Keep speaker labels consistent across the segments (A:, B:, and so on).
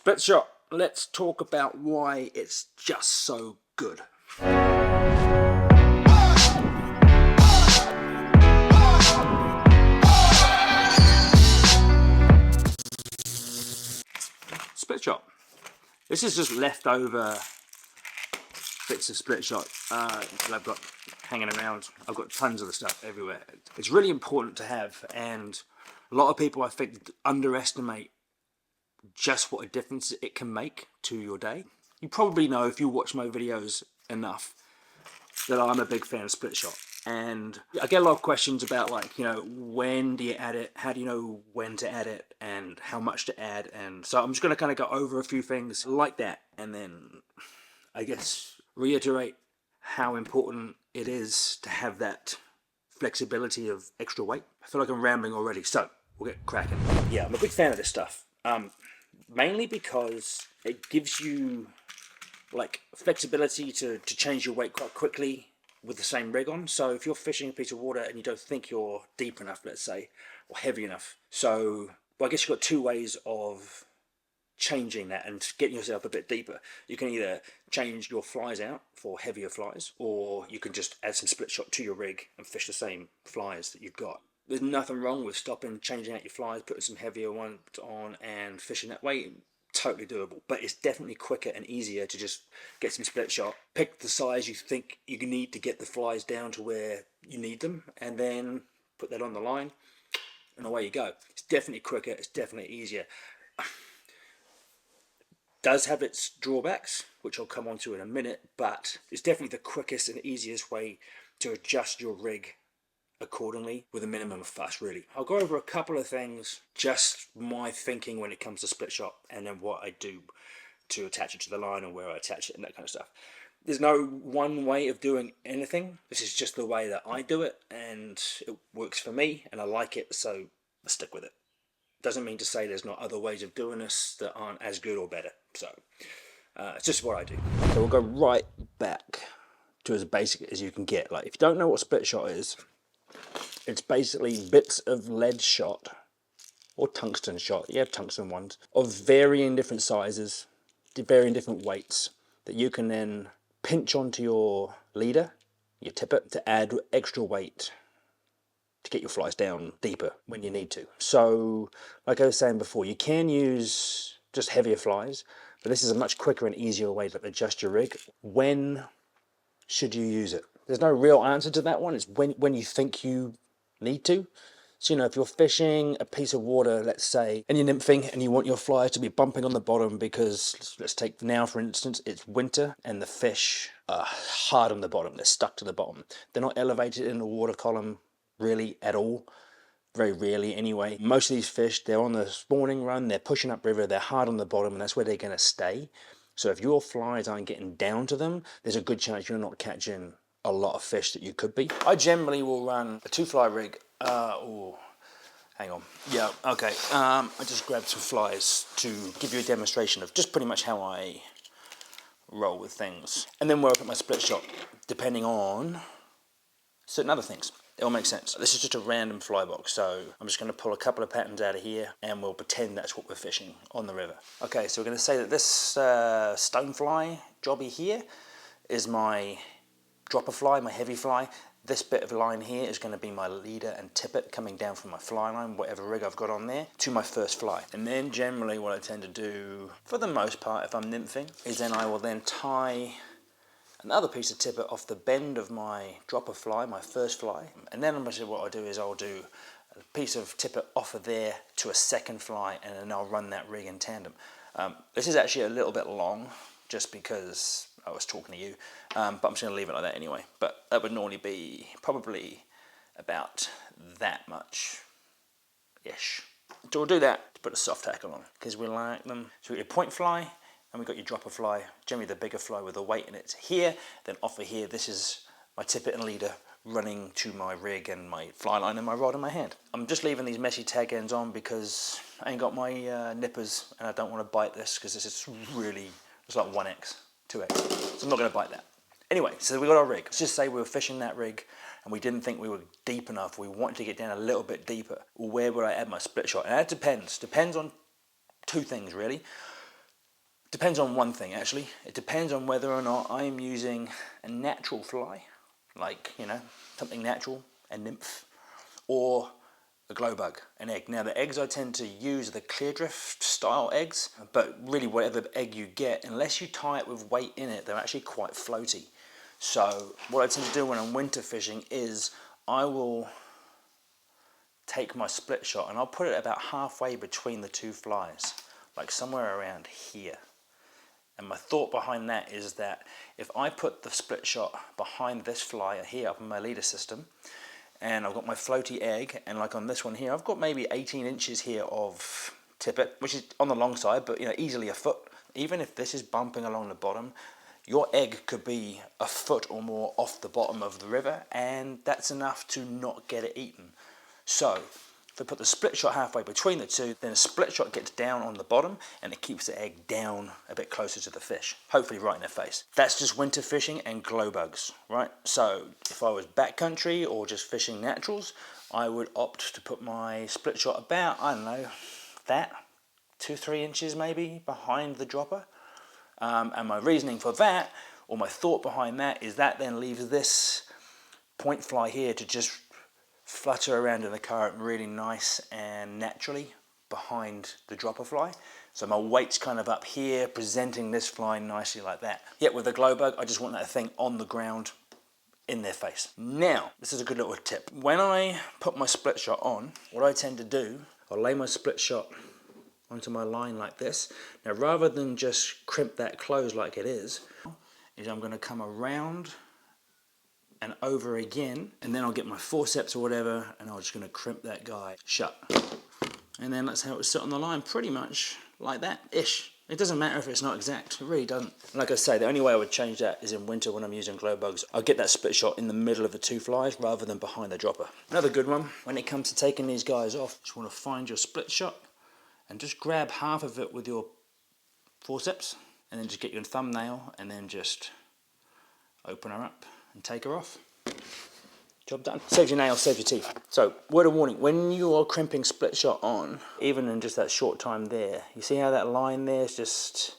A: Split shot. Let's talk about why it's just so good. Split shot. This is just leftover bits of split shot that I've got hanging around. I've got tons of the stuff everywhere. It's really important to have, and a lot of people I think underestimate just what a difference it can make to your day. You probably know, if you watch my videos enough, that I'm a big fan of split shot. And I get a lot of questions about, like, you know, when do you add it? How do you know when to add it and how much to add? And so I'm just going to kind of go over a few things like that, and then I guess reiterate how important it is to have that flexibility of extra weight. I feel like I'm rambling already, so we'll get cracking. Yeah, I'm a big fan of this stuff. Mainly because it gives you like flexibility to change your weight quite quickly with the same rig on. So if you're fishing a piece of water and you don't think you're deep enough, let's say, or heavy enough, so well, I guess you've got two ways of changing that and getting yourself a bit deeper. You can either change your flies out for heavier flies, or you can just add some split shot to your rig and fish the same flies that you've got. There's nothing wrong with stopping, changing out your flies, putting some heavier ones on and fishing that way. Totally doable, but it's definitely quicker and easier to just get some split shot, pick the size you think you need to get the flies down to where you need them, and then put that on the line and away you go. It's definitely quicker, it's definitely easier. Does have its drawbacks, which I'll come on to in a minute, but it's definitely the quickest and easiest way to adjust your rig accordingly with a minimum of fuss, really. I'll go over a couple of things, just my thinking when it comes to split shot, and then what I do to attach it to the line and where I attach it and that kind of stuff. There's no one way of doing anything. This is just the way that I do it, and it works for me and I like it, so I stick with it. Doesn't mean to say there's not other ways of doing this that aren't as good or better. So it's just what I do. So we'll go right back to as basic as you can get. Like, if you don't know what split shot is, it's basically bits of lead shot or tungsten shot, you have tungsten ones, of varying different sizes, varying different weights, that you can then pinch onto your leader, your tippet, to add extra weight to get your flies down deeper when you need to. So, like I was saying before, you can use just heavier flies, but this is a much quicker and easier way to adjust your rig. When should you use it? There's no real answer to that one. It's when you think you need to. So, you know, if you're fishing a piece of water, let's say, and you're nymphing and you want your flies to be bumping on the bottom because, let's take now for instance, it's winter and the fish are hard on the bottom, they're stuck to the bottom. They're not elevated in the water column really at all, very rarely anyway. Most of these fish, they're on the spawning run, they're pushing upriver, they're hard on the bottom, and that's where they're going to stay. So if your flies aren't getting down to them, there's a good chance you're not catching a lot of fish that you could be. I generally will run a 2-fly rig. Oh, hang on. Yeah, okay. I just grabbed some flies to give you a demonstration of just pretty much how I roll with things. And then work at my split shot, depending on certain other things. It all makes sense. This is just a random fly box, so I'm just going to pull a couple of patterns out of here and we'll pretend that's what we're fishing on the river. Okay, so we're going to say that this stonefly jobby here is my dropper fly, my heavy fly. This bit of line here is going to be my leader and tippet coming down from my fly line, whatever rig I've got on there, to my first fly. And then generally what I tend to do, for the most part if I'm nymphing, is then I will then tie another piece of tippet off the bend of my dropper fly, my first fly. And then what I'll do is I'll do a piece of tippet off of there to a second fly, and then I'll run that rig in tandem. This is actually a little bit long, just because I was talking to you, but I'm just going to leave it like that anyway. But that would normally be probably about that much-ish. So we'll do that to put a soft tackle on, because we like them. So we've got your point fly, and we've got your dropper fly, generally the bigger fly with the weight in it here. Then off of here, this is my tippet and leader running to my rig and my fly line and my rod in my hand. I'm just leaving these messy tag ends on because I ain't got my nippers and I don't want to bite this, because this is really, it's like 1x, 2x, so I'm not going to bite that. Anyway, so we got our rig. Let's just say we were fishing that rig and we didn't think we were deep enough. We wanted to get down a little bit deeper. Where would I add my split shot? And that depends on two things really. Depends on one thing actually. It depends on whether or not I'm using a natural fly, like, you know, something natural, a nymph, or a glow bug, an egg. Now the eggs I tend to use are the clear drift style eggs, but really whatever egg you get, unless you tie it with weight in it, they're actually quite floaty. So what I tend to do when I'm winter fishing is I will take my split shot and I'll put it about halfway between the two flies, like somewhere around here. And my thought behind that is that if I put the split shot behind this fly here up in my leader system, and I've got my floaty egg, and like on this one here, I've got maybe 18 inches here of tippet, which is on the long side, but you know, easily a foot. Even if this is bumping along the bottom, your egg could be a foot or more off the bottom of the river, and that's enough to not get it eaten. So if I put the split shot halfway between the two, then a split shot gets down on the bottom and it keeps the egg down a bit closer to the fish, hopefully right in their face. That's just winter fishing and glow bugs, right? So if I was backcountry or just fishing naturals, I would opt to put my split shot about, I don't know, that 2-3 inches maybe behind the dropper. And my reasoning for that, or my thought behind that, is that then leaves this point fly here to just flutter around in the current really nice and naturally behind the dropper fly. So my weight's kind of up here, presenting this fly nicely like that. Yet with the glow bug, I just want that thing on the ground in their face. Now, this is a good little tip. When I put my split shot on, what I tend to do, I'll lay my split shot onto my line like this. Now, rather than just crimp that close like it is I'm going to come around and over again, and then I'll get my forceps or whatever, and I'm just going to crimp that guy shut. And then that's how it would sit on the line, pretty much like that-ish. It doesn't matter if it's not exact, it really doesn't. Like I say, the only way I would change that is in winter when I'm using glow bugs. I'll get that split shot in the middle of the two flies rather than behind the dropper. Another good one, when it comes to taking these guys off, just want to find your split shot and just grab half of it with your forceps, and then just get your thumbnail and then just open her up and take her off. Job done. Saves your nails, saves your teeth. So, word of warning, when you are crimping split shot on, even in just that short time there, you see how that line there is just,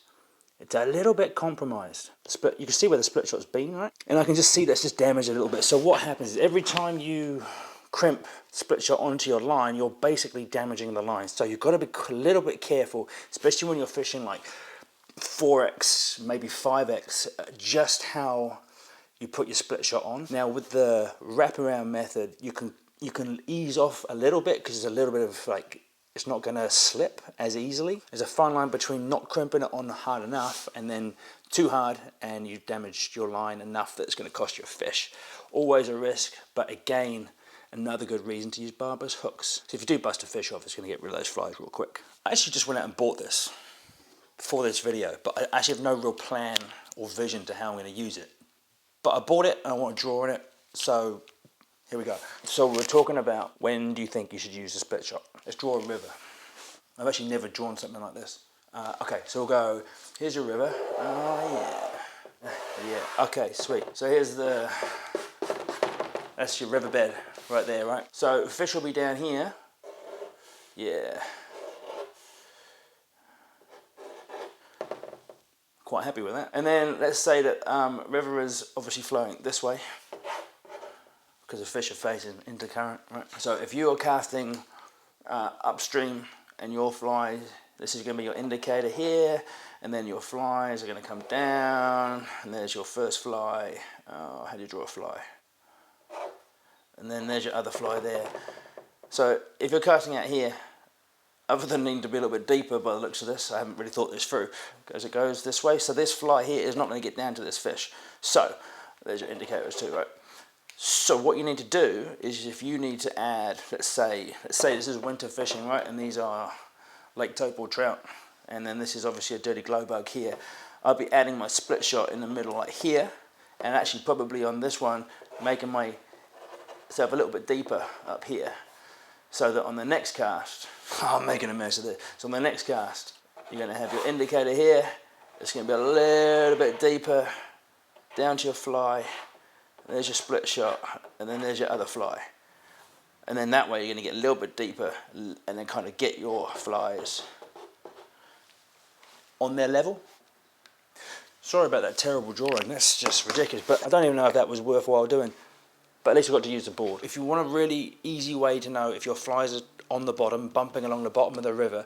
A: it's a little bit compromised. You can see where the split shot's been, right? And I can just see that's just damaged a little bit. So what happens is every time you crimp split shot onto your line, you're basically damaging the line. So you've got to be a little bit careful, especially when you're fishing like 4x, maybe 5x, just how you put your split shot on. Now with the wraparound method, you can ease off a little bit because there's a little bit of like, it's not going to slip as easily. There's a fine line between not crimping it on hard enough and then too hard and you've damaged your line enough that it's going to cost you a fish. Always a risk, but again, another good reason to use barbless hooks. So if you do bust a fish off, it's going to get rid of those flies real quick. I actually just went out and bought this for this video, but I actually have no real plan or vision to how I'm going to use it. But I bought it and I want to draw in it, so here we go. So we're talking about when do you think you should use a split shot. Let's draw a river. I've actually never drawn something like this. Okay, so we'll go, here's your river. Oh yeah. Yeah, okay, sweet. So that's your riverbed right there, right? So fish will be down here. Yeah. Quite happy with that. And then let's say that river is obviously flowing this way because the fish are facing into current, right? So if you are casting upstream and your flies, this is going to be your indicator here, and then your flies are going to come down, and there's your first fly. How do you draw a fly? And then there's your other fly there. So if you're casting out here, other than needing to be a little bit deeper by the looks of this, I haven't really thought this through, because it goes this way. So this fly here is not going to get down to this fish. So there's your indicators too, right? So what you need to do is, if you need to add, let's say this is winter fishing, right? And these are lake topal trout, and then this is obviously a dirty glow bug here. I'll be adding my split shot in the middle like here, and actually probably on this one making myself a little bit deeper up here, so that on the next cast, I'm making a mess of this. So on the next cast, you're going to have your indicator here. It's going to be a little bit deeper down to your fly. There's your split shot, and then there's your other fly. And then that way you're going to get a little bit deeper and then kind of get your flies on their level. Sorry about that terrible drawing, that's just ridiculous, but I don't even know if that was worthwhile doing. But at least I got to use the board. If you want a really easy way to know if your flies are on the bottom, bumping along the bottom of the river,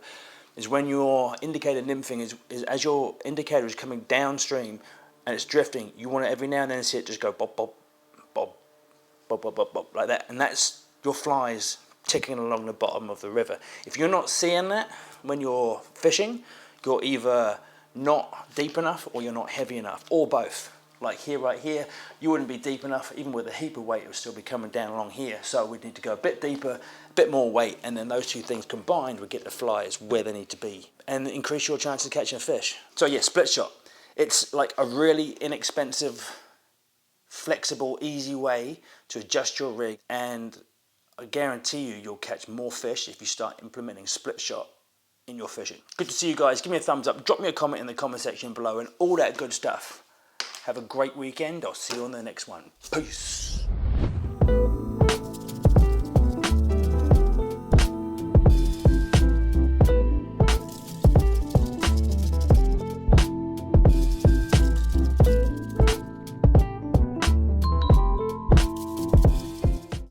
A: is when your indicator nymphing is as your indicator is coming downstream and it's drifting, you want to every now and then see it just go bob, bob, bob, bob, bob, bob, bob, like that. And that's your flies ticking along the bottom of the river. If you're not seeing that when you're fishing, you're either not deep enough or you're not heavy enough, or both. Like here, right here, you wouldn't be deep enough, even with a heap of weight, it would still be coming down along here. So we'd need to go a bit deeper, a bit more weight, and then those two things combined would get the flies where they need to be and increase your chances of catching a fish. So yeah, split shot. It's like a really inexpensive, flexible, easy way to adjust your rig, and I guarantee you'll catch more fish if you start implementing split shot in your fishing. Good to see you guys. Give me a thumbs up, drop me a comment in the comment section below, and all that good stuff. Have a great weekend. I'll see you on the next one. Peace.